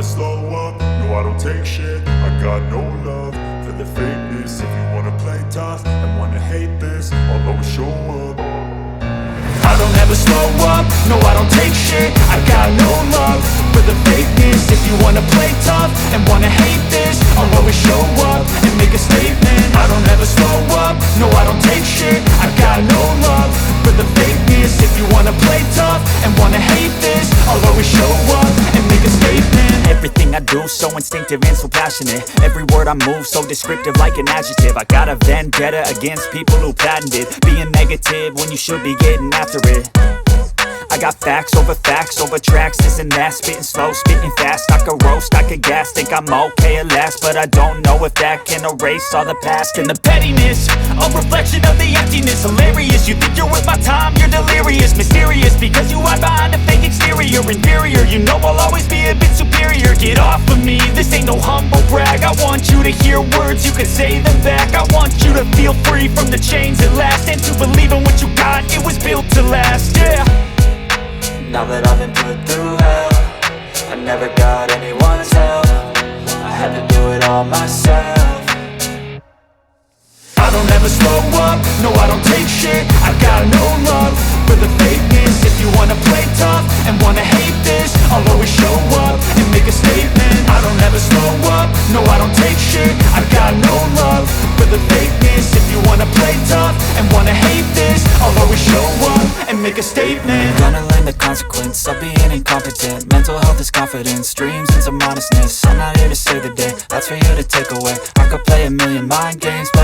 slow up, no I don't take shit. I got no love for the fakeness. If you wanna play tough and wanna hate this, I'll always show up. I don't ever slow up, no I don't take shit. I got no love for the fakeness. If you wanna play tough and wanna hate this, I'll always show up and make a statement. I don't ever slow up, no I don't take shit. I got no love for the fakeness. If you wanna play tough and wanna hate this, I'll always show up and make a statement. Everything I do so instinctive and so passionate. Every word I move so descriptive like an adjective. I got a vendetta against people who patented being negative when you should be getting after it. I got facts over tracks, this and that. Spitting slow, spitting fast. I could roast, I could gas. Think I'm okay at last, but I don't know if that can erase all the past. And the pettiness, a reflection of the emptiness. Hilarious, you think you're worth my time, you're delirious. Mysterious, because you hide behind a fake exterior. Inferior, you know I'll always be a bit superior. Get off of me, this ain't no humble brag. I want you to hear words, you can say them back. I want you to feel free from the chains at last, and to believe in what you got, it was built to last, yeah. Now that I've been put through hell, I never got anyone's help. I had to do it all myself. I don't ever slow up, no I don't take shit. I got no love for the fakeness. If you wanna play tough and wanna hate this, I'll always show up and make a statement. I don't ever slow up, no I don't take shit. I got no love for the fakeness. If you wanna play tough and wanna hate this, I'll always show up and make a statement. Gonna learn the consequence of being incompetent. Mental health is confidence, dreams and some honestness. I'm not here to save the day, that's for you to take away. I could play a million mind games, but